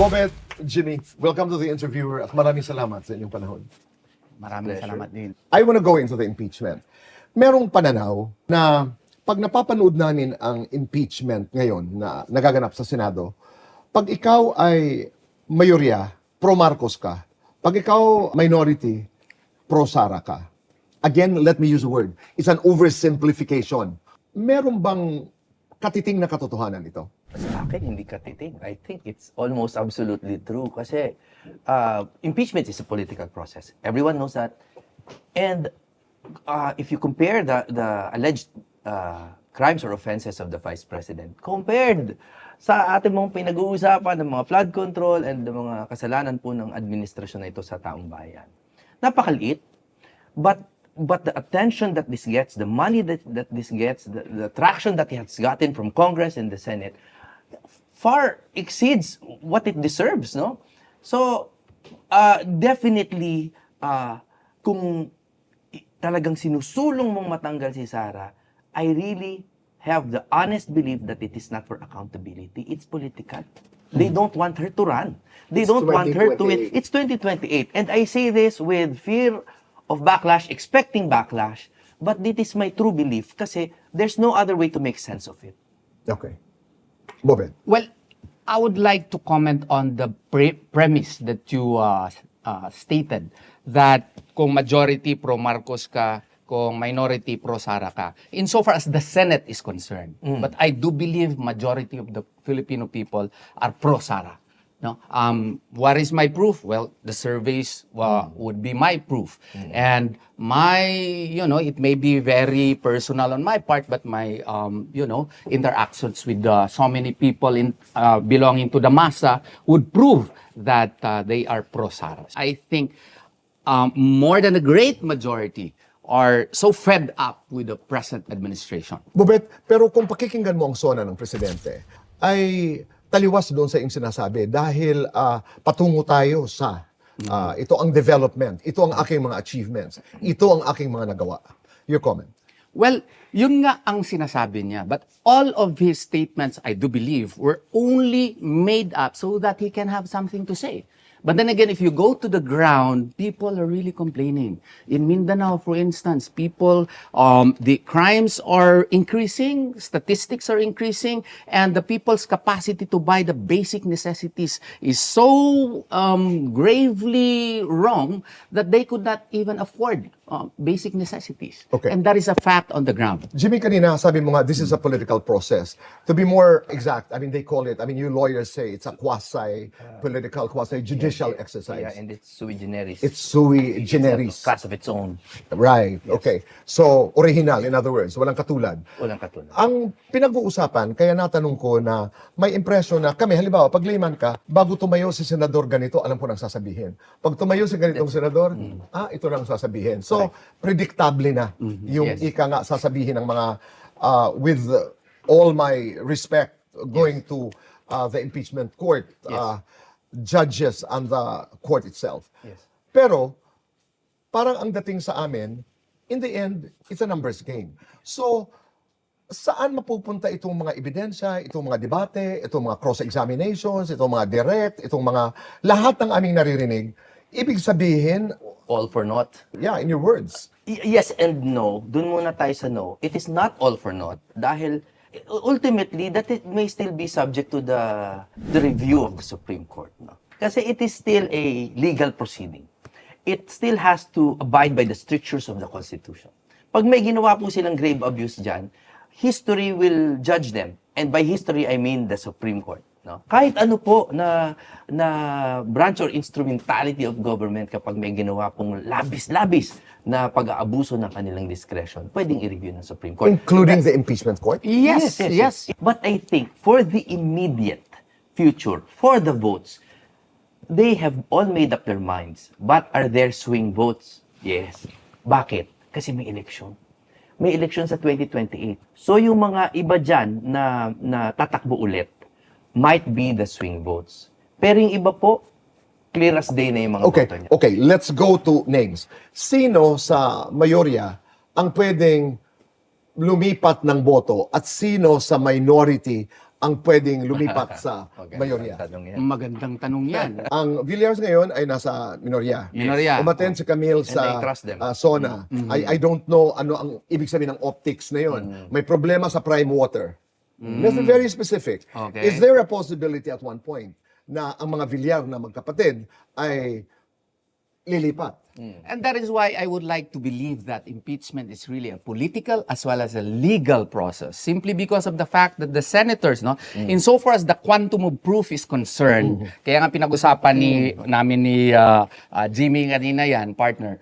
Bobet, Jimmy, welcome to the interviewer at maraming salamat sa inyong panahon. Maraming salamat din. I want to go into the impeachment. Merong pananaw na pag napapanood namin ang impeachment ngayon na nagaganap sa Senado, pag ikaw ay mayorya, pro-Marcos ka. Pag ikaw minority, pro-Sara ka. Again, let me use a word. It's an oversimplification. Meron bang katiting na katotohanan ito? Sa akin, hindi katiting. I think it's almost absolutely true. Kasi impeachment is a political process. Everyone knows that. And if you compare the alleged crimes or offenses of the Vice President, compared sa ating mga pinag-uusapan ng mga flood control and the mga kasalanan po ng administrasyon na ito sa taong bayan, napakaliit. But the attention that this gets, the money that this gets, the traction that it has gotten from Congress and the Senate, far exceeds what it deserves, no? So, definitely, kung talagang sinusulong mong matanggal si Sara, I really have the honest belief that it is not for accountability. It's political. They don't want her to run. They don't want her to win. It's 2028. And I say this with fear of backlash, expecting backlash, but this is my true belief kasi there's no other way to make sense of it. Okay. Bobet. Well, I would like to comment on the premise that you stated that kung majority pro-Marcos ka, kung minority pro-Sara ka, insofar as the Senate is concerned. But I do believe majority of the Filipino people are pro-Sara. No? What is my proof? Well, the surveys would be my proof. And my, it may be very personal on my part, but my, interactions with so many people belonging to the masa would prove that they are pro-Sara. I think more than a great majority are so fed up with the present administration. Bobet, pero kung pakikinggan mo ang sona ng presidente, ay taliwas doon sa iyong sinasabi dahil patungo tayo sa ito ang development, ito ang aking mga achievements, ito ang aking mga nagawa. Your comment? Well, yun nga ang sinasabi niya. But all of his statements, I do believe, were only made up so that he can have something to say. But then again, if you go to the ground, people are really complaining. In Mindanao, for instance, people, the crimes are increasing, statistics are increasing, and the people's capacity to buy the basic necessities is so gravely wrong that they could not even afford basic necessities. Okay. And that is a fact on the ground. Jimmy, kanina sabi mo nga, this is a political process. To be more exact, they call it, you lawyers say it's a quasi-political, quasi-judicial exercise. Yeah, and it's sui generis. It's sui generis. It's a class of its own. Right, okay. So, original, in other words, walang katulad. Walang katulad. Ang pinag-uusapan, kaya natanong ko na may impression na kami, halimbawa, pag layman ka, bago tumayo si senador ganito, alam ko nang sasabihin. Pag tumayo si ganitong senador, ito nang sasabihin. So, predictable na yung ika nga sasabihin ng mga, with all my respect, going to the impeachment court, judges and the court itself. Yes. Pero, parang ang dating sa amin, in the end, it's a numbers game. So, saan mapupunta itong mga ebidensya, itong mga debate, itong mga cross-examinations, itong mga direct, itong mga lahat ng aming naririnig, ibig sabihin, All for naught. yeah, in your words. Yes and no. Doon muna tayo sa no. It is not all for naught. Dahil ultimately, that it may still be subject to the review of the Supreme Court. No? Kasi it is still a legal proceeding. It still has to abide by the strictures of the Constitution. Pag may ginawa po silang grave abuse dyan, history will judge them. And by history, I mean the Supreme Court. No? Kahit ano po na branch or instrumentality of government kapag may ginawa pong labis-labis na pag-aabuso ng kanilang discretion, pwedeng i-review ng Supreme Court. Including the impeachment court? Yes. But I think for the immediate future, for the votes, they have all made up their minds. But are there swing votes? Yes. Bakit? Kasi may eleksyon. May eleksyon sa 2028. So yung mga iba dyan na tatakbo ulit, might be the swing votes. Pero yung iba po, clear as day na yung mga boto niya. Okay, let's go to names. Sino sa mayorya ang pwedeng lumipat ng boto at sino sa minority ang pwedeng lumipat sa Magandang mayorya? tanong yan. Magandang tanong yan. Ang Villar ngayon ay nasa minorya. Minorya. Umaten si Camille And sa I trust them. SONA. I don't know ano ang ibig sabihin ng optics na yun. May problema sa prime water. Let's be very specific. Okay. Is there a possibility at one point na ang mga Villar na magkapatid ay lilipat? And that is why I would like to believe that impeachment is really a political as well as a legal process. Simply because of the fact that the senators, no, insofar as the quantum of proof is concerned, kaya nga pinag-usapan namin ni Jimmy kanina yan, partner,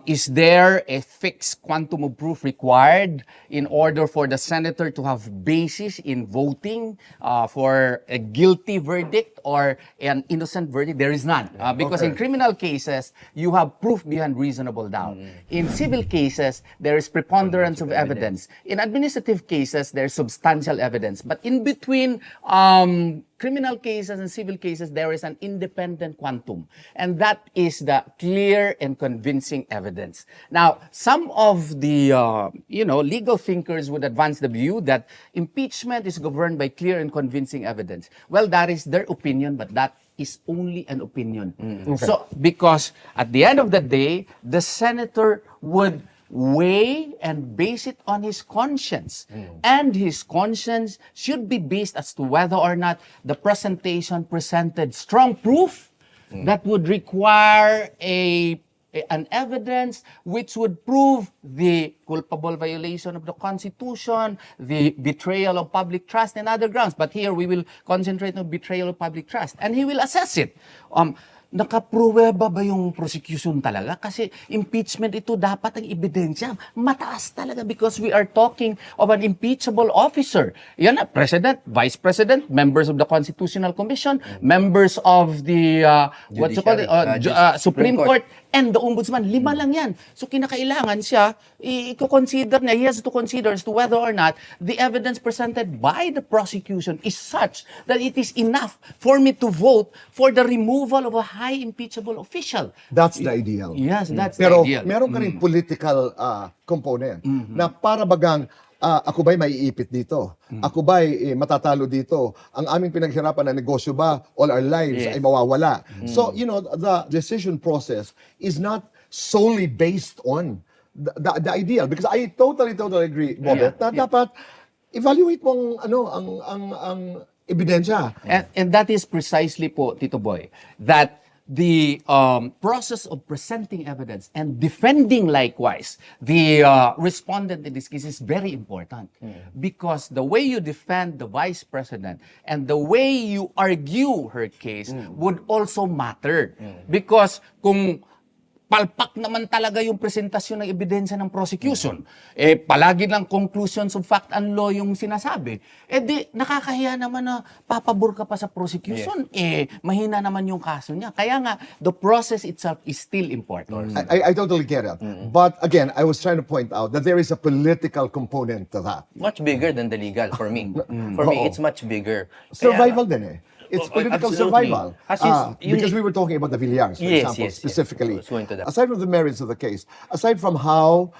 is there a fixed quantum of proof required in order for the senator to have basis in voting for a guilty verdict or an innocent verdict? There is none. Because in criminal cases, you have proof beyond reasonable doubt. In civil cases, there is preponderance of evidence. In administrative cases, there's substantial evidence. But in between criminal cases and civil cases, there is an independent quantum. And that is the clear and convincing evidence. Now, some of the legal thinkers would advance the view that impeachment is governed by clear and convincing evidence. Well, that is their opinion, but that is only an opinion. So, because at the end of the day, the senator would weigh and base it on his conscience. And his conscience should be based as to whether or not the presentation presented strong proof that would require an evidence which would prove the culpable violation of the Constitution, the betrayal of public trust, and other grounds. But here we will concentrate on betrayal of public trust. And he will assess it. Nakapruweba ba yung prosecution talaga? Kasi impeachment ito dapat ang ebidensya. Mataas talaga because we are talking of an impeachable officer. Yan na, President, Vice President, members of the Constitutional Commission, members of the Supreme Court, and the Ombudsman. 5 lang yan. So kinakailangan siya, i-consider niya, he has to consider as to whether or not the evidence presented by the prosecution is such that it is enough for me to vote for the removal of a high impeachable official. That's the ideal. Yes, that's Pero the ideal. meron ka rin political component na para bagang ako ba'y maiipit dito? Ako ba'y matatalo dito? Ang aming pinaghirapan na negosyo ba all our lives ay mawawala? So, the decision process is not solely based on the ideal. Because I totally agree, Bobet, na dapat evaluate mo ang ebidensya. And that is precisely po, Tito Boy, that the process of presenting evidence and defending likewise the respondent in this case is very important because the way you defend the vice president and the way you argue her case would also matter because kung palpak naman talaga yung presentasyon ng ebidensya ng prosecution. Palagi lang conclusions of fact and law yung sinasabi. Di, nakakahiya naman na papabor ka pa sa prosecution. Mahina naman yung kaso niya. Kaya nga, the process itself is still important. I totally get it. But again, I was trying to point out that there is a political component to that. Much bigger than the legal for me. For me, it's much bigger. Survival din eh. It's Oh, political absolutely. survival. As Because we were talking about the Villars, for Yes, example, yes. specifically. I was going to that. Aside from the merits of the case, aside from how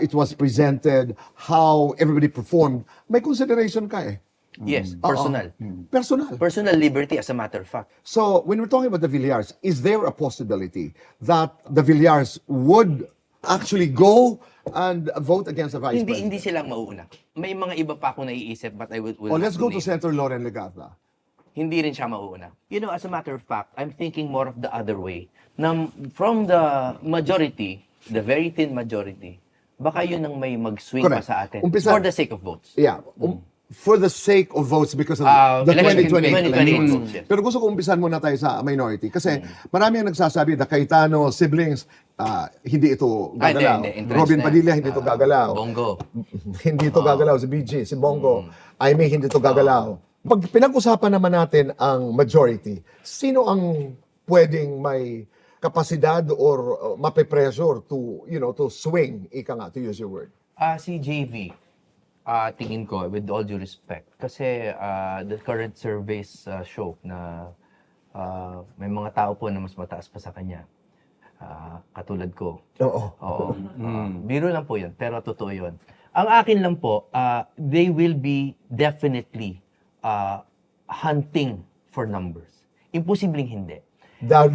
it was presented, how everybody performed, may consideration ka eh. Yes, personal. Personal. Personal liberty as a matter of fact. So, when we're talking about the Villars, is there a possibility that the Villars would actually go and vote against the vice president? Hindi silang mauuna. May mga iba pa akong naiisip but I will Let's have go to name. Senator Loren Legarda. Hindi rin siya mauuna. As a matter of fact, I'm thinking more of the other way. From the majority, the very thin majority, baka yun ang may mag-swing pa Correct. sa atin. Umpisa- For the sake of votes. Yeah. For the sake of votes because of the election 2020 elections. votes, yes. Pero gusto ko umpisan muna tayo sa minority kasi marami ang nagsasabi the Cayetano siblings hindi ito gagalaw. Hindi. Entrenched Robin na yan. Padilla hindi ito gagalaw. Bongo. Hindi ito gagalaw si BG, si Bongo. Aimee hindi ito gagalaw. Pag pinag-usapan naman natin ang majority, sino ang pwedeng may kapasidad or mape-pressure to swing, ika nga, to use your word? Si JV, tingin ko, with all due respect, kasi the current surveys show na may mga tao po na mas mataas pa sa kanya. Katulad ko. Oo. Biro lang po yun, pero totoo yun. Ang akin lang po, they will be definitely hunting for numbers. Imposibleng hindi. The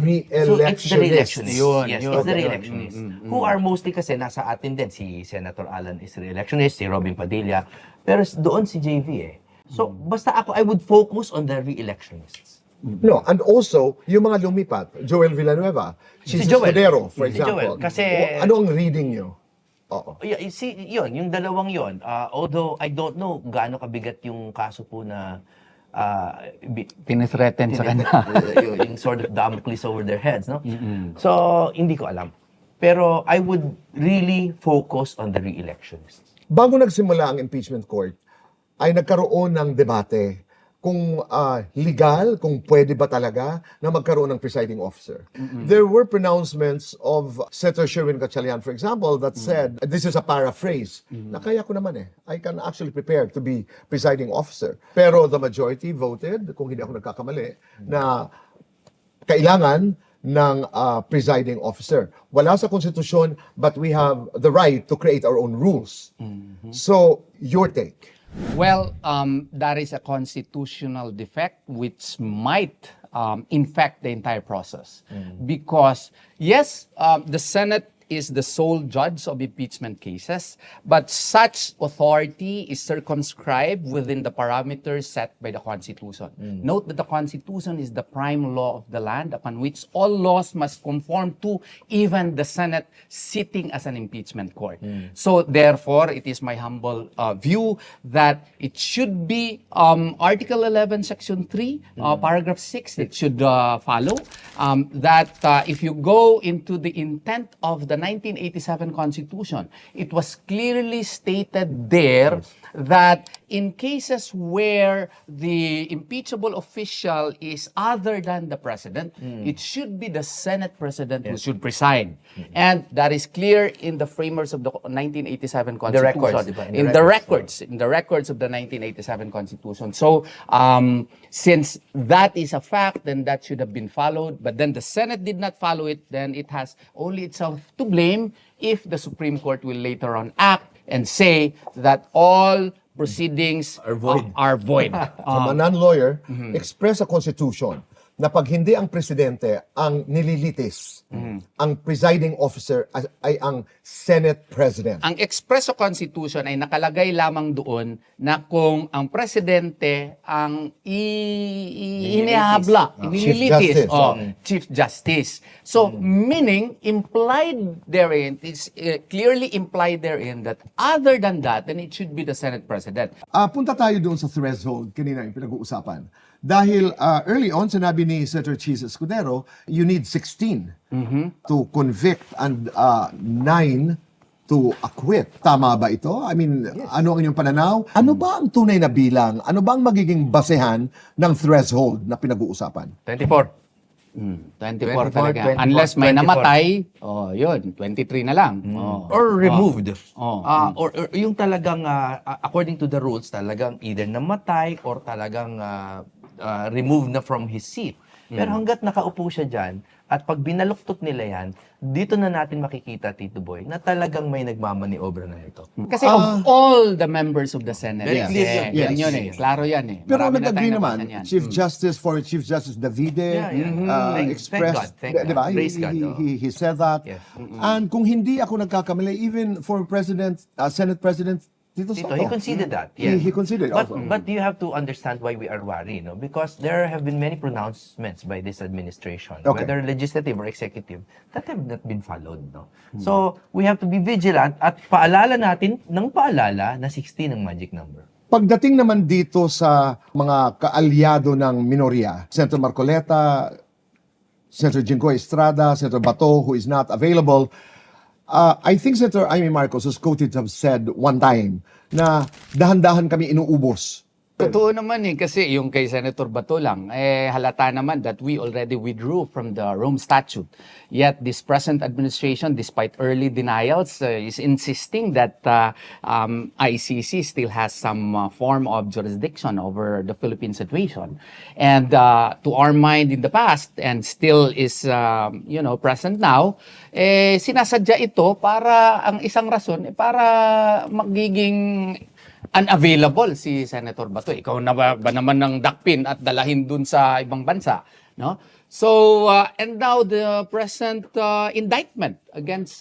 So it's the re-electionists. Yun, Yes, yun. it's the Okay. re-electionists. Who are mostly kasi nasa atin din. Si Senator Alan is re-electionist, si Robin Padilla. Pero doon si JV eh. So, basta ako, I would focus on the re-electionists. No, and also, yung mga lumipat, Joel Villanueva, Si si Joel. Escudero, for Si example. Joel, kasi- Ano ang reading nyo? Oo. Yung dalawang yon. Although, I don't know gaano kabigat yung kaso po na Tinithreaten sa kanya. yung sort of Damocles over their heads, no? So, hindi ko alam. Pero I would really focus on the re-elections. Bago nagsimula ang impeachment court, ay nagkaroon ng debate kung legal, kung pwede ba talaga na magkaroon ng presiding officer. There were pronouncements of Senator Sherwin Gatchalian, for example, that said, this is a paraphrase, na kaya ko naman I can actually prepare to be presiding officer. Pero the majority voted, kung hindi ako nagkakamali, na kailangan ng presiding officer. Wala sa konstitusyon, but we have the right to create our own rules. So, your take. Well, that is a constitutional defect which might infect the entire process. Because, yes, the Senate is the sole judge of impeachment cases, but such authority is circumscribed within the parameters set by the Constitution. Note that the Constitution is the prime law of the land upon which all laws must conform to, even the Senate sitting as an impeachment court. So therefore, it is my humble view that it should be Article 11, Section 3, Paragraph 6, it should follow. That if you go into the intent of the 1987 Constitution, it was clearly stated there that in cases where the impeachable official is other than the president, it should be the Senate president who should preside. And that is clear in the framers of the 1987 Constitution. records, di ba? In the records of the 1987 Constitution. So, since that is a fact, then that should have been followed. But then the Senate did not follow it, then it has only itself to blame if the Supreme Court will later on act and say that all proceedings Are void. Are void. From a non-lawyer, express sa Constitution na pag hindi ang presidente ang nililitis, ang presiding officer ay ang Senate President. Ang Expresso Constitution ay nakalagay lamang doon na kung ang presidente ang inihabla, Chief Justice. Chief Justice. So, meaning, implied therein, it's clearly implied therein that other than that, then it should be the Senate President. Punta tayo doon sa threshold, kanina yung pinag-uusapan. Dahil early on, sinabi ni Senator Cheese Escudero, you need 16 to convict and 9 to acquit. Tama ba ito? I mean, ano ang inyong pananaw? Ano ba ang tunay na bilang? Ano ba ang magiging basehan ng threshold na pinag-uusapan? 24. 24 talaga. 24. Unless may namatay, yun, 23 na lang. Or removed. Oh. Or yung talagang, according to the rules, talagang either namatay or talagang removed na from his seat. Pero hanggat nakaupo siya dyan, at pag binaluktot nila yan, dito na natin makikita, Tito Boy, na talagang may nagmamaniobra na ito. Kasi of all the members of the Senate, Very clear yan yun. yun eh. Klaro yan eh. Pero Marami na nag-agree tayong naman, nabasa niyan. Chief Justice, former Chief Justice Davide, Thank expressed, God, thank di ba? God. Praise God, He said that. Yes. And kung hindi ako nagkakamali, even former President, Senate President Tito Tito, Soto. he considered that. He considered but, also. But you have to understand why we are worried, no? Because there have been many pronouncements by this administration, Okay. whether legislative or executive, that have not been followed, no? So, we have to be vigilant at paalala natin ng paalala na 16 ang magic number. Pagdating naman dito sa mga kaalyado ng minorya, Senator Marcoleta, Senator Jinggoy Estrada, Senator Bato, who is not available, I think Senator Amy Marcos was quoted to have said one time na dahan-dahan kami inuubos. Totoo naman eh, kasi yung kay Senator Bato lang, halata naman that we already withdrew from the Rome Statute. Yet this present administration, despite early denials, is insisting that ICC still has some form of jurisdiction over the Philippine situation. And to our mind in the past, and still is present now, sinasadya ito para ang isang rason, para magiging unavailable si Senator Bato. Ikaw na ba naman ng dakpin at dalahin dun sa ibang bansa, no? So, and now the present indictment against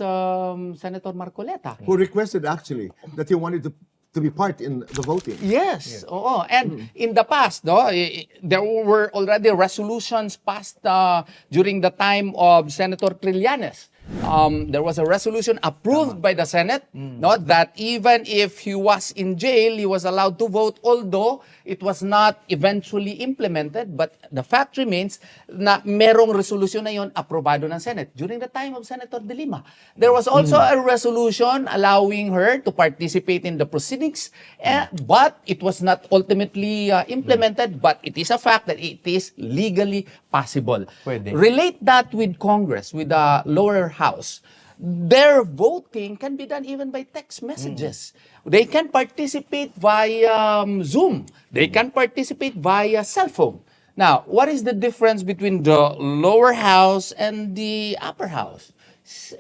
Senator Marcoleta. Who requested actually that he wanted to be part in the voting. Yes, oo. And in the past, there were already resolutions passed during the time of Senator Trillanes. There was a resolution approved by the Senate, no, that even if he was in jail, he was allowed to vote, although it was not eventually implemented. But the fact remains na merong resolution na yon aprobado ng Senate during the time of Senator De Lima. There was also a resolution allowing her to participate in the proceedings, but it was not ultimately implemented. But it is a fact that it is legally possible. Pwede. Relate that with Congress, with the lower house. Their voting can be done even by text messages. They can participate via Zoom. They can participate via cell phone. Now, what is the difference between the lower house and the upper house?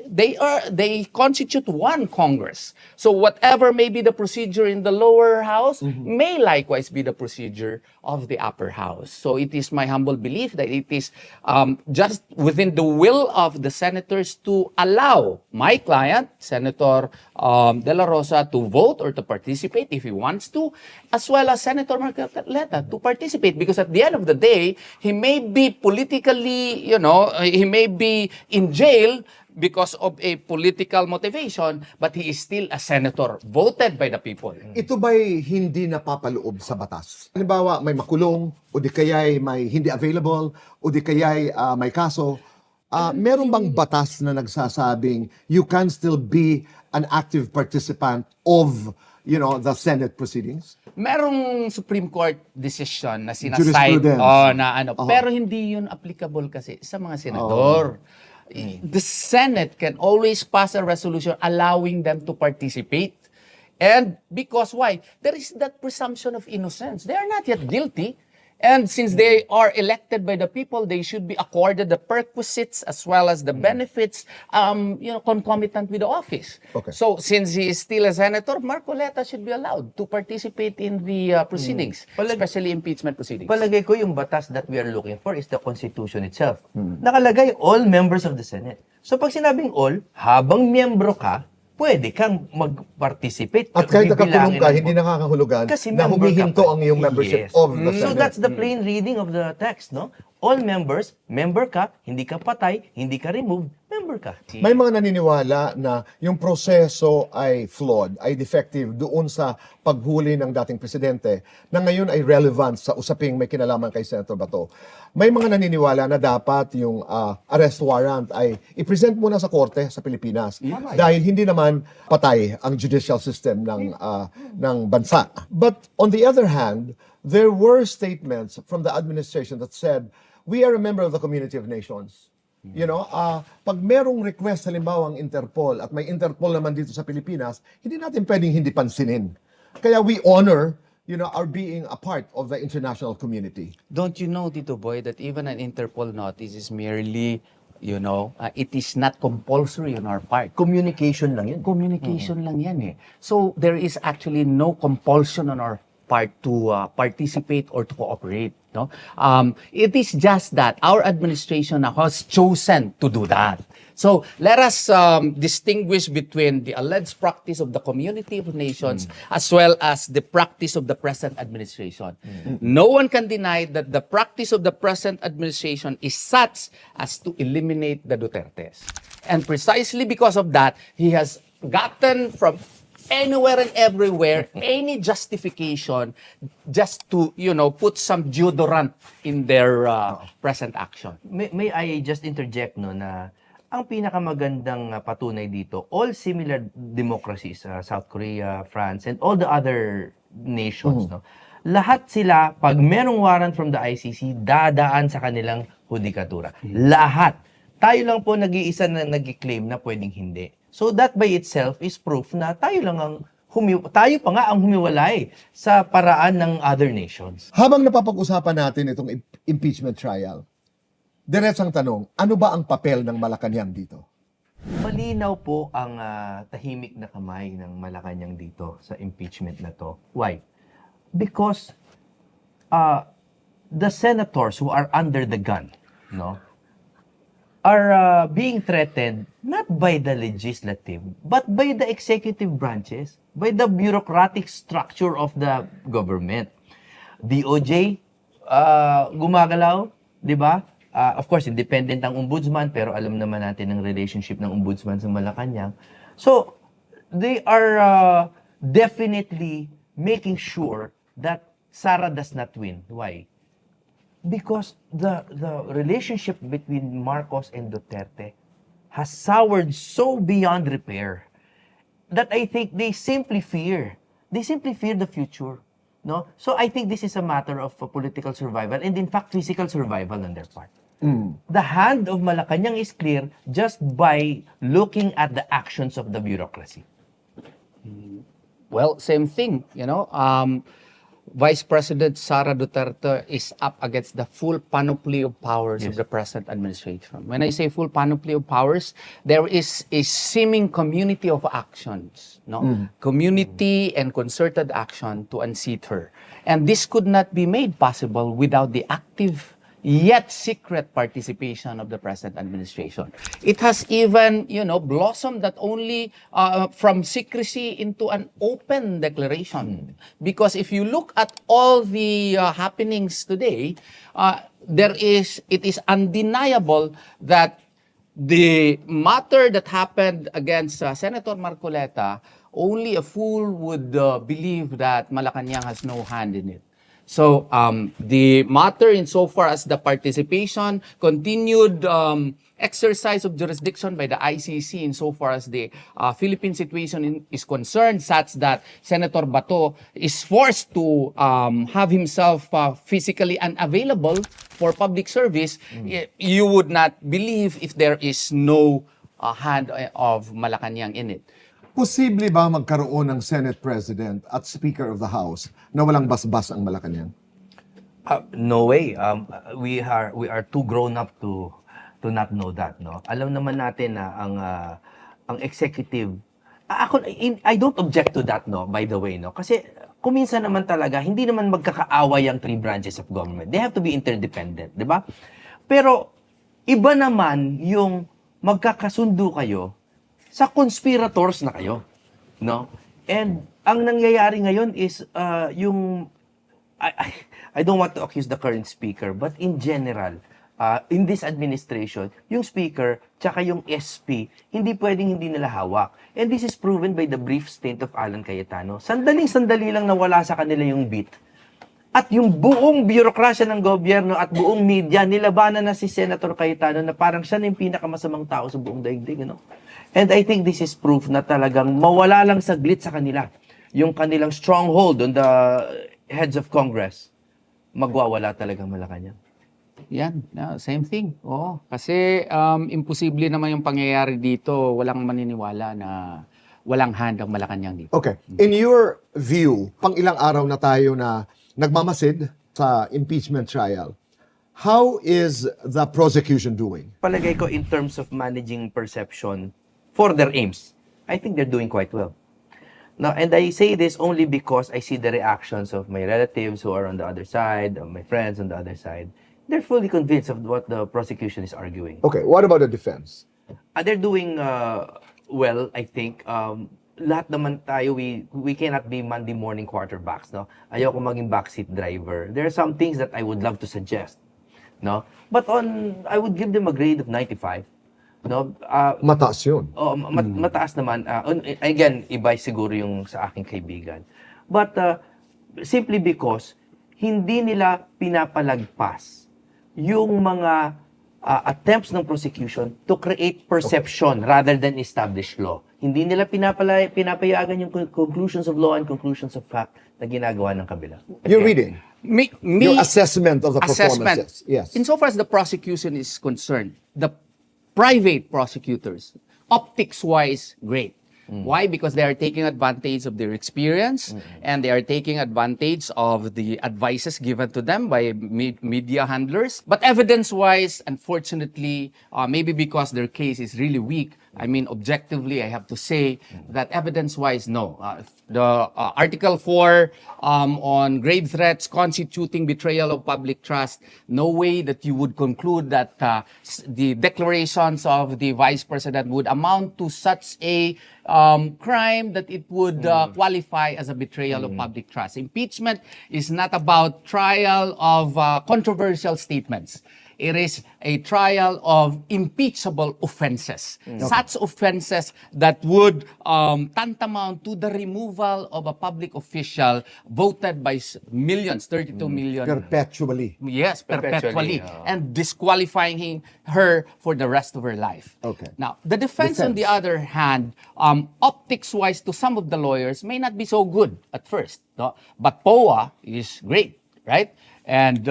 They constitute one Congress. So whatever may be the procedure in the lower house may likewise be the procedure of the upper house. So it is my humble belief that it is just within the will of the senators to allow my client, Senator De La Rosa, to vote or to participate if he wants to, as well as Senator Marcoleta to participate, because at the end of the day, he may be politically, he may be in jail because of a political motivation, but he is still a senator voted by the people. Ito ba'y hindi napapaloob sa batas? Halimbawa, may makulong, o di kaya'y may hindi available, o di kaya'y may kaso. Meron bang batas na nagsasabing you can still be an active participant of the Senate proceedings? Merong Supreme Court decision na sinasite Jurisprudence. pero hindi yun applicable kasi sa mga senador. The Senate can always pass a resolution allowing them to participate. And because why? There is that presumption of innocence. They are not yet guilty. And since they are elected by the people, they should be accorded the perquisites as well as the benefits, concomitant with the office. Okay. So since he is still a senator, Marcoleta should be allowed to participate in the proceedings, especially impeachment proceedings. Palagay ko yung batas that we are looking for is the Constitution itself. Nakalagay all members of the Senate. So pag sinabing all, habang miyembro ka, pwede kang mag-participate. At kahit Bibilangin nakakulong ka, ang hindi nakakahulugan Kasi na member humihinto ka pa. ang iyong membership Yes. of the Senate. So that's the plain reading of the text, no? All members, member ka, hindi ka patay, hindi ka removed, member ka. May mga naniniwala na yung proseso ay flawed, ay defective doon sa paghuli ng dating presidente na ngayon ay relevant sa usaping may kinalaman kay Senator Bato. May mga naniniwala na dapat yung arrest warrant ay i-present muna sa korte sa Pilipinas dahil hindi naman patay ang judicial system ng bansa. But on the other hand, there were statements from the administration that said, we are a member of the community of nations. Pag merong request halimbawa ang Interpol at may Interpol naman dito sa Pilipinas, hindi natin pwedeng hindi pansinin. Kaya we honor our being a part of the international community. Don't you know, Tito Boy, that even an Interpol notice is merely, it is not compulsory on our part. Communication lang yun. Communication lang yan eh. So there is actually no compulsion on our part to participate or to cooperate. No, it is just that our administration now has chosen to do that. So let us distinguish between the alleged practice of the community of nations as well as the practice of the present administration. No one can deny that the practice of the present administration is such as to eliminate the Dutertes. And precisely because of that, he has gotten from anywhere and everywhere, any justification just to, put some deodorant in their present action. May I just interject na ang pinakamagandang patunay dito, all similar democracies, South Korea, France, and all the other nations, no? Lahat sila, pag merong warrant from the ICC, dadaan sa kanilang hudikatura. Lahat. Tayo lang po nag-iisa na nag-claim na pwedeng hindi. So that by itself is proof na tayo pa nga ang humiwalay sa paraan ng other nations. Habang napapag-usapan natin itong impeachment trial, diretsang tanong, ano ba ang papel ng Malacanang dito? Malinaw po ang tahimik na kamay ng Malacanang dito sa impeachment na to. Why? Because the senators who are under the gun, no, are being threatened not by the legislative, but by the executive branches, by the bureaucratic structure of the government. DOJ, gumagalaw, di ba? Of course, independent ang ombudsman, pero alam naman natin ang relationship ng ombudsman sa Malacanang. So, they are definitely making sure that Sara does not win. Why? Because the relationship between Marcos and Duterte has soured so beyond repair that I think they simply fear the future. No? So I think this is a matter of political survival and in fact physical survival on their part. The hand of Malacanang is clear just by looking at the actions of the bureaucracy. Well, same thing, Vice President Sara Duterte is up against the full panoply of powers of the present administration. When I say full panoply of powers, there is a seeming community of actions, community and concerted action to unseat her. And this could not be made possible without the active yet secret participation of the present administration. It has even, blossomed not only from secrecy into an open declaration. Because if you look at all the happenings today, it is undeniable that the matter that happened against Senator Marcoleta, only a fool would believe that Malacanang has no hand in it. So the matter insofar as the participation, continued exercise of jurisdiction by the ICC insofar as the Philippine situation is concerned, such that Senator Bato is forced to have himself physically unavailable for public service, you would not believe if there is no hand of Malacanang in it. Posible ba magkaroon ng Senate President at Speaker of the House na walang basbas ang Malacanang? No way. We are too grown up to not know that, no. Alam naman natin na ang executive, I don't object to that, no, by the way, no. Kasi kuminsan naman talaga hindi naman magkakaaway ang three branches of government. They have to be interdependent, 'di ba? Pero iba naman yung magkakasundo kayo sa conspirators na kayo, no? And ang nangyayari ngayon is I don't want to accuse the current speaker, but in general, in this administration, yung speaker tsaka yung SP, hindi pwedeng hindi nila hawak. And this is proven by the brief stint of Alan Cayetano. Sandaling-sandali lang nawala sa kanila yung beat. At yung buong bürokrasya ng gobyerno at buong media, nilabanan na si Senator Cayetano na parang siya na yung pinakamasamang tao sa buong daigdig, no? And I think this is proof na talagang mawala lang saglit sa kanila yung kanilang stronghold on the heads of Congress. Magwawala talagang Malacanang. Yan, same thing. Oo, kasi imposible naman yung pangyayari dito, walang maniniwala na walang hand ang Malacanang dito. Okay. In your view, pang ilang araw na tayo na nagmamasid sa impeachment trial. How is the prosecution doing? Palagay ko in terms of managing perception for their aims, I think they're doing quite well. Now, and I say this only because I see the reactions of my relatives who are on the other side, of my friends on the other side. They're fully convinced of what the prosecution is arguing. Okay, what about the defense? They're doing well, I think. Lahat naman tayo, we cannot be Monday morning quarterbacks, no? Ayoko maging backseat driver. There are some things that I would love to suggest, no? But I would give them a grade of 95. No, Mataas yun. Mataas naman. Again, iba siguro yung sa aking kaibigan. But simply because hindi nila pinapalagpas yung mga attempts ng prosecution to create perception rather than establish law. Hindi nila pinapayagan yung conclusions of law and conclusions of fact na ginagawa ng kabila. You're reading. Your assessment of the performances. Yes. Insofar as the prosecution is concerned, the private prosecutors, optics-wise, great. Why? Because they are taking advantage of their experience and they are taking advantage of the advices given to them by media handlers. But evidence-wise, unfortunately, maybe because their case is really weak, I mean, objectively, I have to say that evidence-wise, no. The Article 4 on grave threats constituting betrayal of public trust, no way that you would conclude that the declarations of the Vice President would amount to such a crime that it would qualify as a betrayal of public trust. Impeachment is not about trial of controversial statements. It is a trial of impeachable offenses. Such offenses that would tantamount to the removal of a public official voted by millions, 32 million. Perpetually. Yes, perpetually. Perpetually, And disqualifying her for the rest of her life. Okay. Now, the defense, on the other hand, optics-wise to some of the lawyers may not be so good at first. No? But POA is great, right? And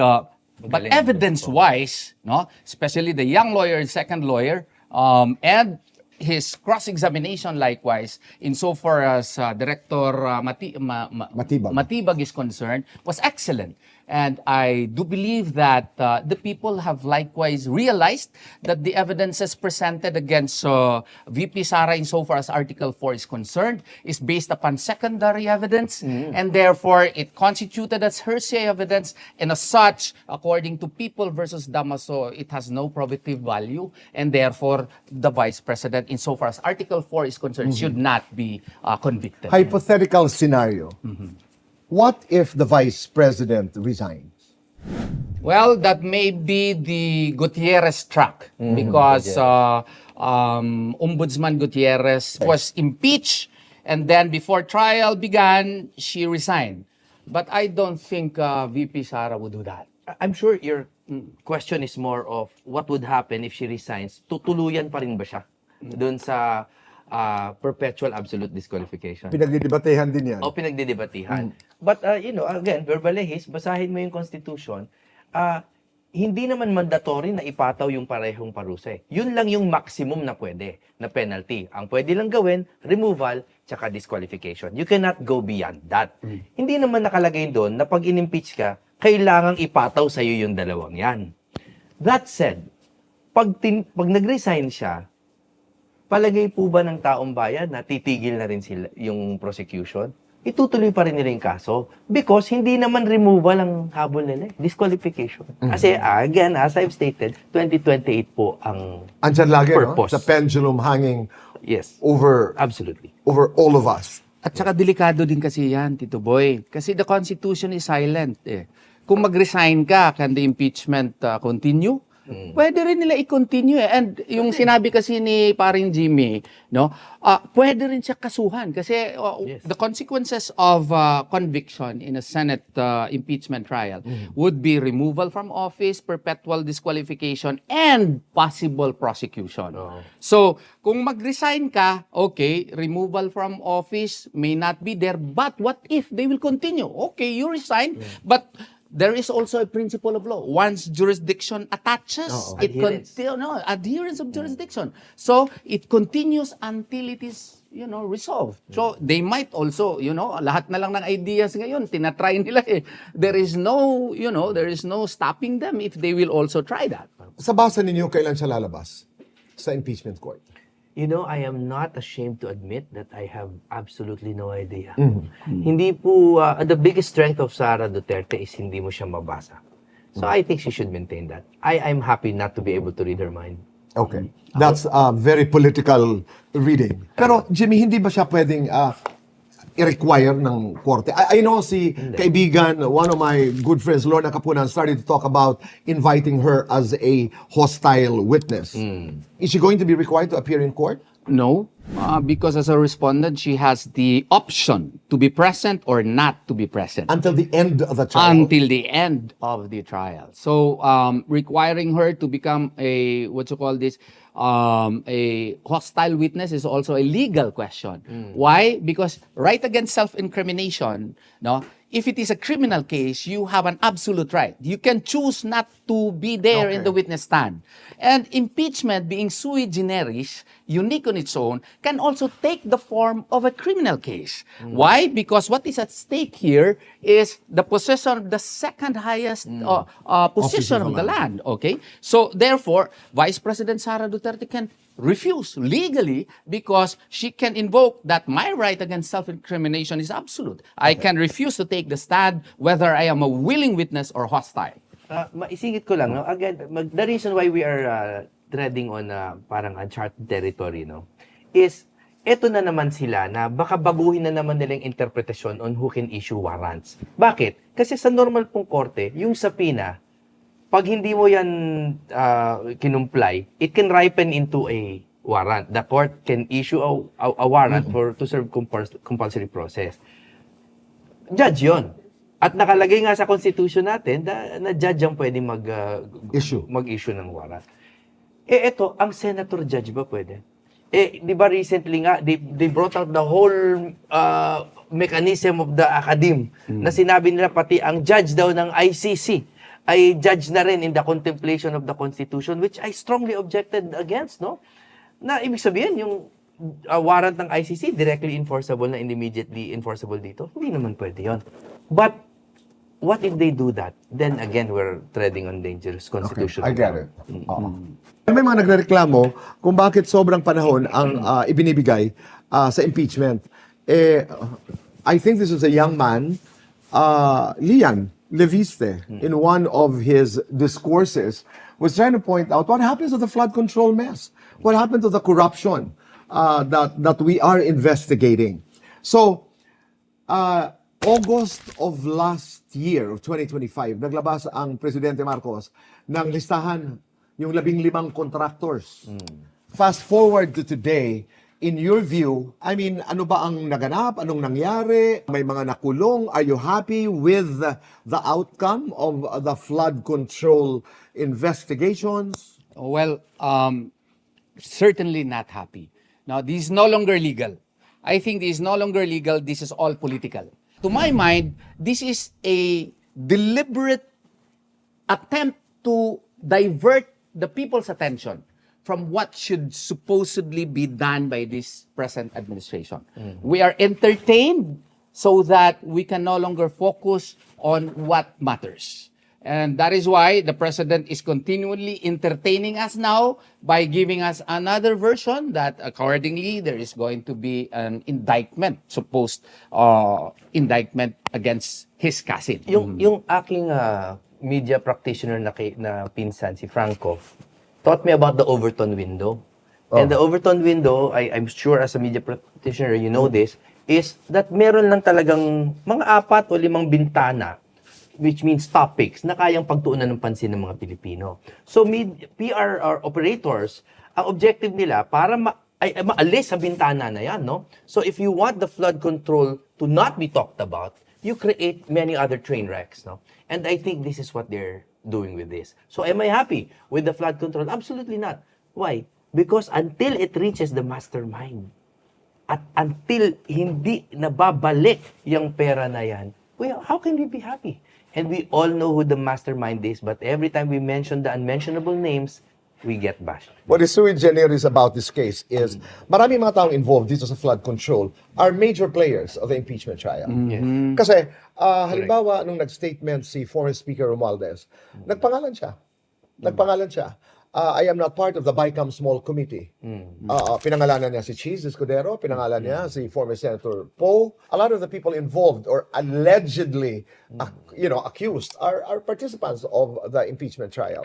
but Magaling. evidence-wise, no, especially the young lawyer, second lawyer, and his cross-examination likewise, insofar as Director Matibag. Matibag is concerned, was excellent. And I do believe that the people have likewise realized that the evidences presented against VP Sara insofar as Article 4 is concerned is based upon secondary evidence, and therefore it constituted as hearsay evidence, and as such, according to People versus Damaso, it has no probative value, and therefore the Vice President, insofar as Article 4 is concerned, should not be convicted. Hypothetical scenario. What if the Vice President resigns? Well, that may be the Gutierrez track because Ombudsman Gutierrez was impeached, and then before trial began, she resigned. But I don't think VP Sara would do that. I'm sure your question is more of what would happen if she resigns. Tutuluyan pa rin ba siya doon sa perpetual absolute disqualification? Pinagdidebatehan din yan. O pinagdidebatihan. But, again, verbalehis, basahin mo yung Constitution, hindi naman mandatory na ipataw yung parehong parusa. Yun lang yung maximum na pwede, na penalty. Ang pwede lang gawin, removal, tsaka disqualification. You cannot go beyond that. Hindi naman nakalagay doon na pag in-impeach ka, kailangang ipataw sa'yo yung dalawang yan. That said, pag nag-resign siya, palagay po ba ng taong bayan na titigil na rin sila yung prosecution? Itutuloy pa rin nila yung kaso because hindi naman removal ang habol nila, disqualification. Kasi again, as I've stated, 2028 po ang Andyan lagi, no? purpose. The pendulum hanging Yes, over absolutely. all of us. At saka delikado din kasi yan, Tito Boy. Kasi the Constitution is silent. Kung mag-resign ka, can the impeachment continue? Pwede rin nila i-continue. And yung sinabi kasi ni paring Jimmy, no, pwede rin siya kasuhan. Kasi Yes. the consequences of conviction in a Senate impeachment trial would be removal from office, perpetual disqualification, and possible prosecution. So, kung mag-resign ka, okay, removal from office may not be there, but what if they will continue? Okay, you resign, but there is also a principle of law. Once jurisdiction attaches, Adherence. adherence of jurisdiction. So, it continues until it is, resolved. So, they might also, lahat na lang ng ideas ngayon, tinatry nila eh. There is no stopping them if they will also try that. Sa basa ninyo, kailan siya lalabas sa impeachment court? I am not ashamed to admit that I have absolutely no idea. Hindi po, the biggest strength of Sara Duterte is hindi mo siya mabasa. So I think she should maintain that. I'm happy not to be able to read her mind. Okay. That's a very political reading. Pero Jimmy, hindi ba siya pwedeng i-require ng korte? I know si kaibigan, one of my good friends, Lorna Capunan, started to talk about inviting her as a hostile witness. Is she going to be required to appear in court? No, because as a respondent, she has the option to be present or not to be present. Until the end of the trial? Until the end of the trial. So, requiring her to become a hostile witness is also a legal question. Why? Because right against self-incrimination, no, if it is a criminal case, you have an absolute right. You can choose not to be there in the witness stand. And impeachment, being sui generis, unique on its own, can also take the form of a criminal case. Why? Because what is at stake here is the possession of the second highest position of the land. Okay? So therefore, Vice President Sara Duterte can refuse legally because she can invoke that my right against self-incrimination is absolute. I can refuse to take the stand whether I am a willing witness or hostile. Maisingit ko lang, no? Again, the reason why we are treading on parang uncharted territory, no, is eto na naman sila na baka baguhin na naman nila yung interpretasyon on who can issue warrants. Bakit? Kasi sa normal pong korte, yung subpoena, pag hindi mo yan kinumply, it can ripen into a warrant. The court can issue a warrant to serve compulsory process. Judge yon. At nakalagay nga sa constitution natin na judge ang pwedeng mag-issue ng warrant. Ito, ang senator judge ba pwede? Di ba recently nga, they brought out the whole mechanism of the academe na sinabi nila pati ang judge daw ng ICC ay judge na rin in the contemplation of the Constitution, which I strongly objected against, no? Na ibig sabihin, yung warrant ng ICC directly enforceable na immediately enforceable dito? Hindi naman pwede yun. But, what if they do that? Then again, we're treading on dangerous constitutional I get it. ground. May mga nagrereklamo kung bakit sobrang panahon ang ibinibigay sa impeachment. I think this is a young man, Lian Leviste, in one of his discourses, was trying to point out what happens to the flood control mess, what happened to the corruption that we are investigating. So, August of last year, of 2025, naglabas ang Presidente Marcos ng listahan yung 15 contractors. Fast forward to today, in your view, I mean, ano ba ang naganap? Anong nangyari? May mga nakulong? Are you happy with the outcome of the flood control investigations? Well, certainly not happy. Now, this is no longer legal. I think this is no longer legal. This is all political. To my mind, this is a deliberate attempt to divert the people's attention from what should supposedly be done by this present administration. We are entertained so that we can no longer focus on what matters. And that is why the president is continually entertaining us now by giving us another version that accordingly there is going to be an indictment, supposed indictment against his cousin. Yung aking media practitioner na pinsan, si Franco, taught me about the Overton window. And the Overton window, I'm sure as a media practitioner, you know this, is that meron lang talagang mga 4 o 5 bintana, which means topics, na kayang pagtuunan ng pansin ng mga Pilipino. So, PR operators, ang objective nila, para maalis sa bintana na yan, no? So, if you want the flood control to not be talked about, you create many other train wrecks, no? And I think this is what they're doing with this. So, am I happy with the flood control? Absolutely not. Why? Because until it reaches the mastermind, at until hindi nababalik yung pera na yan, well, how can we be happy? And we all know who the mastermind is, but every time we mention the unmentionable names, we get bashed. What is sui generis about this case is marami mga taong involved dito sa flood control are major players of the impeachment trial. Kasi halimbawa nung nag-statement si former Speaker Romualdez, nagpangalan siya. I am not part of the BICAM Small Committee. Pinangalanan niya si Cheese Escudero, pinangalan niya si former Senator Poe. A lot of the people involved or allegedly accused are participants of the impeachment trial.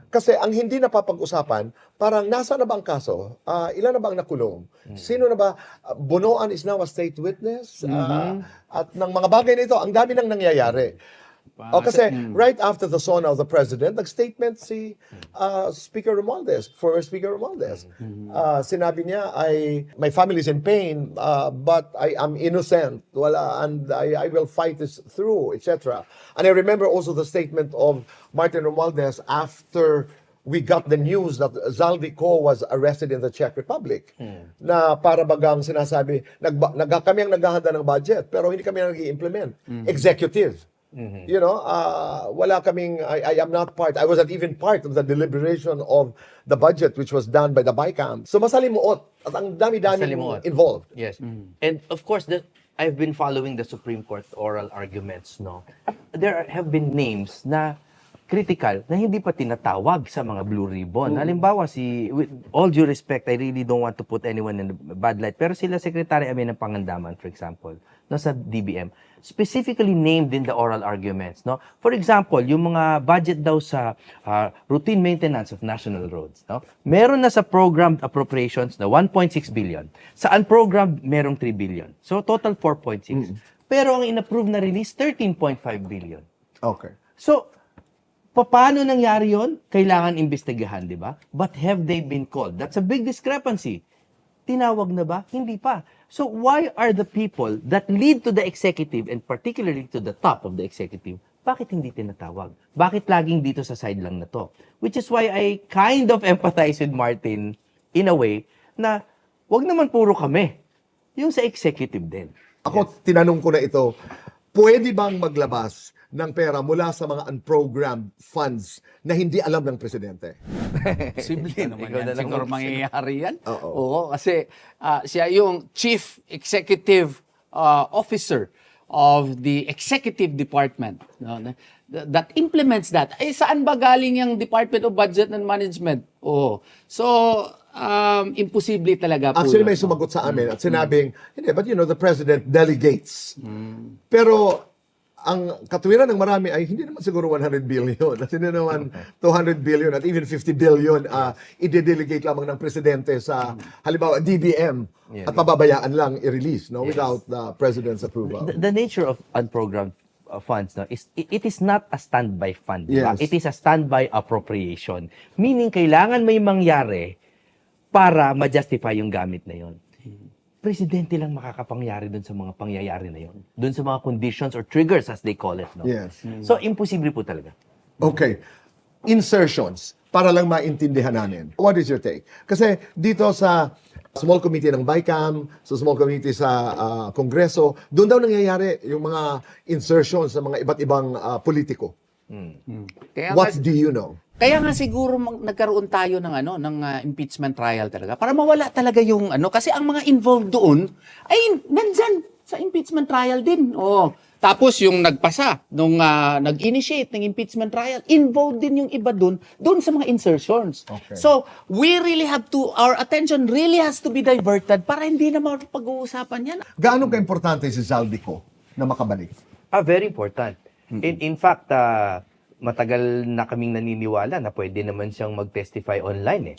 Kasi ang hindi napapag-usapan, parang nasa na ba ang kaso? Ilan na ba ang nakulong? Sino na ba? Bonoan is now a state witness. At ng mga bagay na ito, ang dami nang nangyayari. Kasi right after the SONA of the President, nag-statement si Speaker Romualdez, former Speaker Romualdez. Sinabi niya, my family is in pain, but I am innocent, and I will fight this through, etc. And I remember also the statement of Martin Romualdez after we got the news that Zaldico was arrested in the Czech Republic. Na para bagang sinasabi, kami ang naghahanda ng budget, pero hindi kami nag-i-implement. Executive. You know, wala kaming, I am not part, I wasn't even part of the deliberation of the budget which was done by the BICAM. So masalimuot at ang dami-dami Masalimuot. involved. Yes. And of course, I've been following the Supreme Court oral arguments, no. There have been names na critical na hindi pa tinatawag sa mga Blue Ribbon. Halimbawa, with all due respect, I really don't want to put anyone in a bad light, pero sila Secretary Amin ng Pangandaman, for example, no, sa DBM, specifically named in the oral arguments. No? For example, yung mga budget daw sa routine maintenance of national roads. No? Meron na sa programmed appropriations na 1.6 billion. Sa unprogrammed, merong 3 billion. So, total 4.6. Pero ang in-approve na release, 13.5 billion. Okay. So, paano nangyari yon? Kailangan imbestigahan, di ba? But have they been called? That's a big discrepancy. Tinawag na ba? Hindi pa. So why are the people that lead to the executive and particularly to the top of the executive, bakit hindi tinatawag? Bakit laging dito sa side lang na to? Which is why I kind of empathize with Martin in a way na wag naman puro kami. Yung sa executive din. Ako, tinanong ko na ito, pwede bang maglabas ng pera mula sa mga unprogrammed funds na hindi alam ng presidente? Posible naman Ikaw na yan. lang Siguro mag-isip. mangyayari yan. Oo. Oo, kasi siya yung Chief Executive Officer of the Executive Department, no, that implements that. Eh, saan ba galing yung Department of Budget and Management? Oo. So, imposible talaga po. Actually, yun, may no? sumagot sa amin at sinabing, hindi, but you know, the president delegates. Pero, ang katuwiran ng marami ay hindi naman siguro 100 billion at hindi naman 200 billion at even 50 billion i-delegate lamang ng presidente sa halimbawa DBM at pababayaan lang i-release no without the president's approval. The nature of unprogrammed funds no, is it is not a standby fund. Diba? Yes. It is a standby appropriation. Meaning, kailangan may mangyari para ma-justify yung gamit na yon. Presidente lang makakapangyari doon sa mga pangyayari na yon. Doon sa mga conditions or triggers as they call it. No? Yes. So, imposible po talaga. Okay. Insertions para lang maintindihan namin. What is your take? Kasi dito sa small committee ng BICAM, sa small committee sa Kongreso, doon daw nangyayari yung mga insertions sa mga iba't ibang politiko. Kaya What nga- do you know? Kaya nga siguro nagkaroon tayo ng impeachment trial talaga para mawala talaga yung kasi ang mga involved doon ay nandyan sa impeachment trial din. Oh. Tapos yung nagpasa nung nag-initiate ng impeachment trial, involved din yung iba doon sa mga insertions. Okay. So, our attention really has to be diverted para hindi na pag-uusapan yan. Gaano ka-importante si Zaldico na makabalik? Very important. In fact, matagal na kaming naniniwala na pwede naman siyang mag-testify online eh.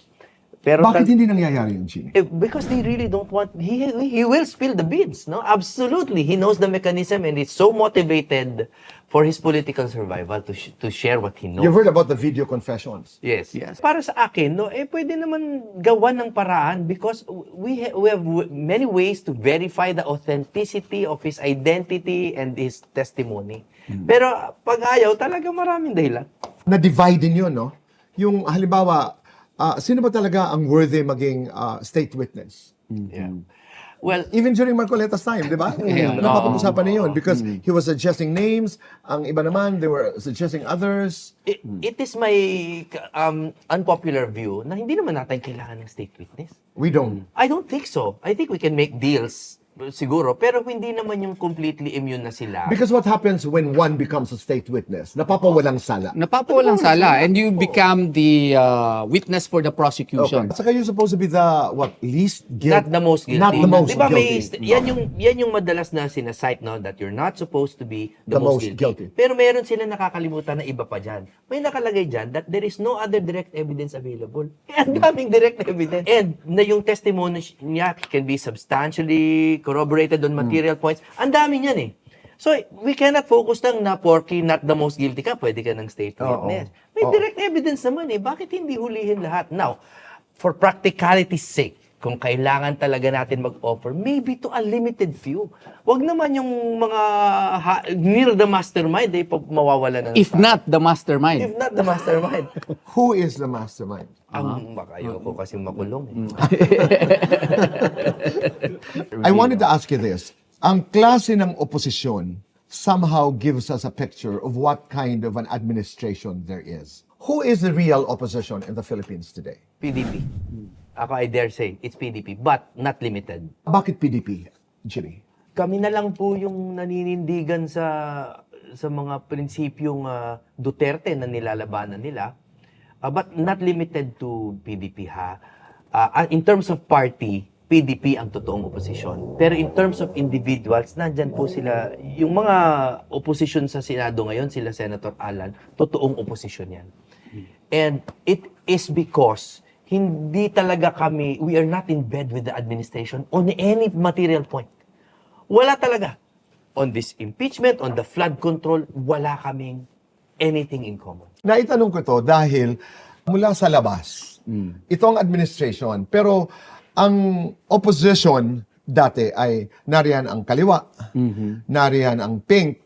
Pero Bakit hindi nangyayari yun, Chini? because they really don't want, he will spill the beans, no? Absolutely. He knows the mechanism and is so motivated for his political survival to share what he knows. You've heard about the video confessions. Yes. Yes. Para sa akin, no, pwede naman gawan ng paraan because we have many ways to verify the authenticity of his identity and his testimony. Pero pag ayaw, talaga maraming dahilan. Na-divide din yun, no? Yung halimbawa, sino ba talaga ang worthy maging state witness? Yeah. Well, Even during Marcoleta's time, di ba? Yeah. Napapag-usapan na yun because he was suggesting names, ang iba naman, they were suggesting others. it is my unpopular view na hindi naman natin kailangan ng state witness. We don't. I don't think so. I think we can make deals siguro, pero hindi naman yung completely immune na sila. Because what happens when one becomes a state witness? Napapawalang sala. Napapawalang sala and you become the witness for the prosecution. At saka you're supposed to be the, least guilty? Not the most guilty. Not the most Diba, guilty. yan yung madalas na sinasite, no, that you're not supposed to be the, The most most guilty. guilty. Pero meron sila nakakalimutan na iba pa dyan. May nakalagay dyan that there is no other direct evidence available. Ang daming direct evidence. And na yung testimony niya can be substantially corroborated on material points. Ang dami niyan eh. So, we cannot focus lang na porky not the most guilty ka, pwede ka ng state witness. May direct evidence naman eh. Bakit hindi hulihin lahat? Now, for practicality's sake, kung kailangan talaga natin mag-offer, maybe to a limited few. Wag naman yung mga near the mastermind, mawawala na. If not the mastermind. If not the mastermind. Who is the mastermind? Ang baka ayoko kasi makulong. I wanted to ask you this. Ang klase ng oposisyon somehow gives us a picture of what kind of an administration there is. Who is the real opposition in the Philippines today? PDP. Ako, I dare say, it's PDP, but not limited. Bakit PDP, Jimmy? Kami na lang po yung naninindigan sa mga prinsipyong Duterte na nilalabanan nila, but not limited to PDP ha. In terms of party, PDP ang totoong oposisyon. Pero in terms of individuals, nandyan po sila, yung mga opposition sa Senado ngayon, sila Senator Alan, totoong oposisyon yan. And it is because hindi talaga kami, we are not in bed with the administration on any material point. Wala talaga. On this impeachment, on the flood control, wala kaming anything in common. Naitanong ko to dahil mula sa labas, ito ang administration, pero ang opposition dati ay nariyan ang kaliwa, nariyan ang pink,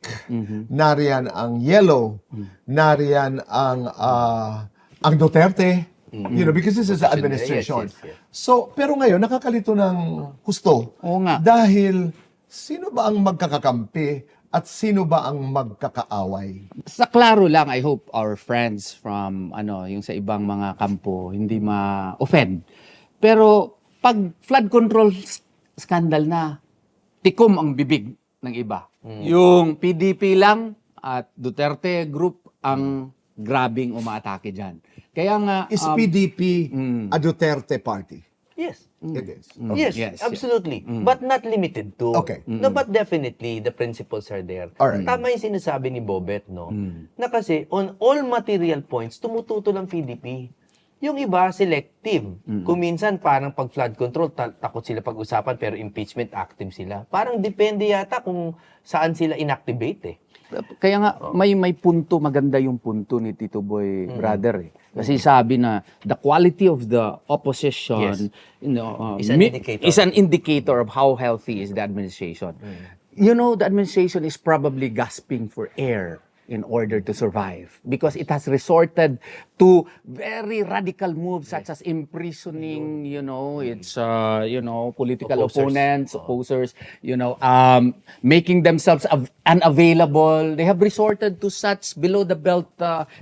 nariyan ang yellow, nariyan ang Duterte, you know, because this is the administration. Yes, yes, yes. So, pero ngayon, nakakalito ng husto. Oo nga. Dahil, sino ba ang magkakakampi at sino ba ang magkakaaway? Sa klaro lang, I hope our friends from yung sa ibang mga kampo hindi ma-offend. Pero pag flood control scandal na, tikom ang bibig ng iba. Yung PDP lang at Duterte group ang grabing umaatake dyan. Kaya nga... Is PDP a Duterte party? Yes. It is. Yes, Yes, absolutely. But not limited to. Okay. No, but definitely, the principles are there. Alright. Tama yung sinasabi ni Bobet, no? Na kasi, on all material points, tumututo ng PDP. Yung iba, selective. Kung minsan, parang pag flood control, takot sila pag-usapan, pero impeachment, active sila. Parang depende yata kung saan sila inactivate eh. Kaya nga, may punto, maganda yung punto ni Tito Boy, brother. Kasi sabi na, the quality of the opposition Is an indicator. is an indicator of how healthy is the administration. You know, the administration is probably gasping for air in order to survive because it has resorted to very radical moves such as imprisoning, its political opponents, opposers, making themselves unavailable. They have resorted to such below the belt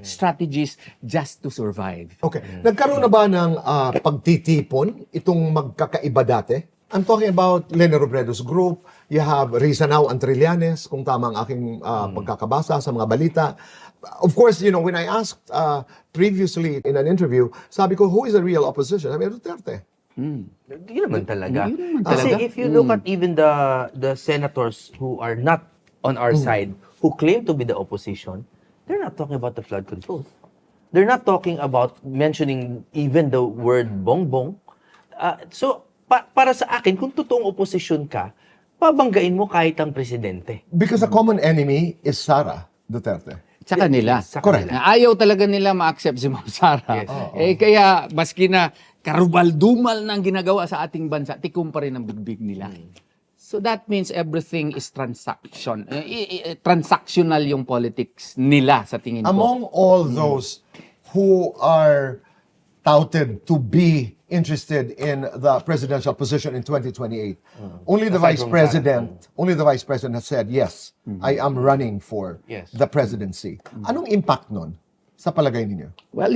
strategies just to survive. Okay. Nagkaroon na ba ng pagtitipon itong magkakaiba dati? I'm talking about Lene Robredo's group. You have Risa Now Antrillanes, kung tama ang aking pagkakabasa sa mga balita. Of course, when I asked previously in an interview, sabi ko, who is the real opposition? Sabi, Duterte. Hindi naman talaga. talaga. Kasi if you look at even the senators who are not on our side, who claim to be the opposition, they're not talking about the flood control. They're not talking about mentioning even the word bongbong. So, para sa akin, kung totoong opposition ka, pabanggain mo kahit ang presidente. Because the common enemy is Sara Duterte. Sa kanila. Sa Correct. kanila. Ayaw talaga nila ma-accept si Ma'am Sara. Yes. Kaya, maski na karubal-dumal ng ginagawa sa ating bansa, tikom pa rin ang bigbig nila. So that means everything is transactional yung politics nila sa tingin ko. Among all those who are touted to be interested in the presidential position in 2028, only the Aside vice from president has said, yes, I am running for Yes. the presidency. Anong impact nun sa palagay ninyo? Well,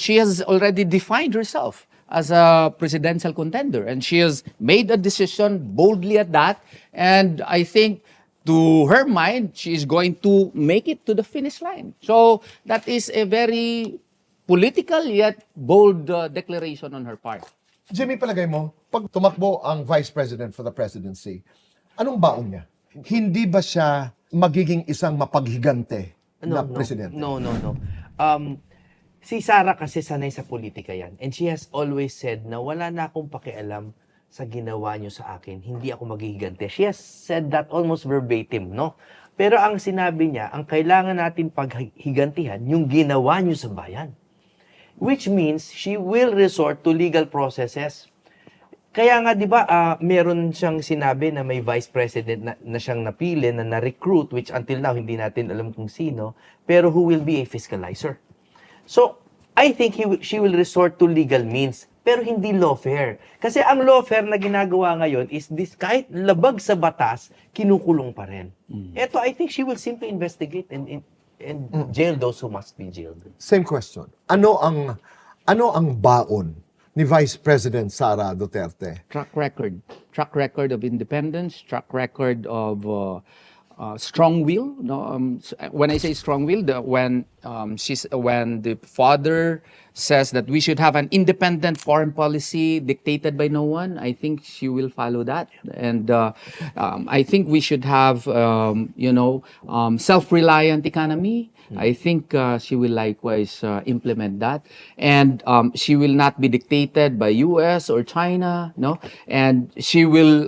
she has already defined herself as a presidential contender, and she has made a decision boldly at that. And I think, to her mind, she is going to make it to the finish line. So that is a very political yet bold declaration on her part. Jimmy, palagay mo, pag tumakbo ang vice president for the presidency, anong baon niya? Hindi ba siya magiging isang mapaghigante na presidente? No. Si Sara kasi sanay sa politika yan. And she has always said na wala na akong pakialam sa ginawa niyo sa akin. Hindi ako maghihigante. She has said that almost verbatim, no? Pero ang sinabi niya, ang kailangan natin paghigantihan, yung ginawa niyo sa bayan. Which means she will resort to legal processes. Kaya nga, di ba, meron siyang sinabi na may vice president na siyang napili, na na-recruit, which until now, hindi natin alam kung sino, pero who will be a fiscalizer. So, I think she will resort to legal means, pero hindi lawfare. Kasi ang lawfare na ginagawa ngayon is this, kahit labag sa batas, kinukulong pa rin. Ito, I think she will simply investigate and jail those who must be jailed. Same question. Ano ang baon ni Vice President Sara Duterte? Track record of independence, track record of strong will. No, when I say strong will, when the father says that we should have an independent foreign policy dictated by no one, I think she will follow that, and I think we should have self-reliant economy. I think she will likewise implement that, and she will not be dictated by U.S. or China, no, and she will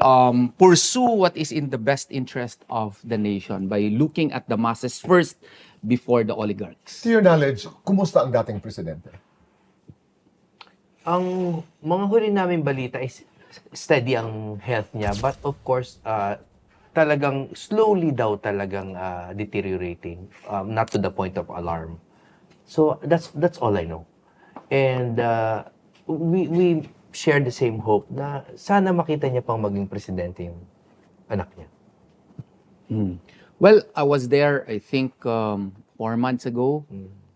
pursue what is in the best interest of the nation by looking at the masses first before the oligarchs. To your knowledge, kumusta ang dating presidente? Ang mga huli namin balita is steady ang health niya, but of course, talagang slowly daw talagang deteriorating, not to the point of alarm. So that's all I know. And we share the same hope na sana makita niya pang maging presidente yung anak niya. Well, I was there, I think, 4 months ago.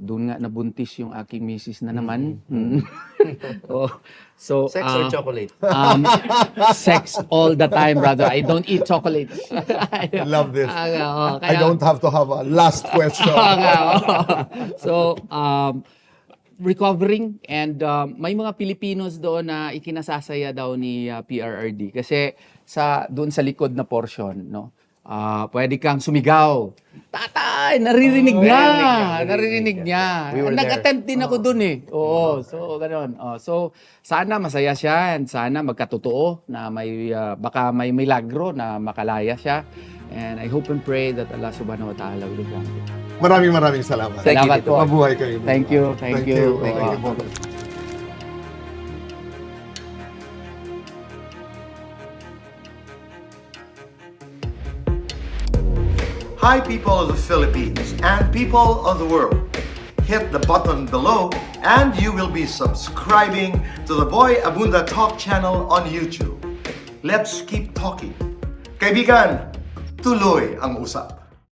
Doon nga nabuntis yung aking misis na naman. Oh, so, Sex or chocolate? Sex all the time, brother. I don't eat chocolate. Love this. Kaya, I don't have to have a last question. So, recovering, and may mga Pilipinos doon na ikinasasaya daw ni PRRD kasi doon sa likod na portion, no? Pwede kang sumigaw. Tatay, naririnig niya. We were there. Nag-attend din ako dun eh. Oo, so ganoon. So sana masaya siya, and sana magkatotoo na baka may milagro na makalaya siya. And I hope and pray that Allah subhanahu wa ta'ala will grant it. Maraming salamat. Thank you, Salamat Tito. po. Mabuhay kayo. Thank you. Thank you. Thank you. Hi, people of the Philippines and people of the world. Hit the button below and you will be subscribing to the Boy Abunda Talk channel on YouTube. Let's keep talking. Kaibigan, tuloy ang usap.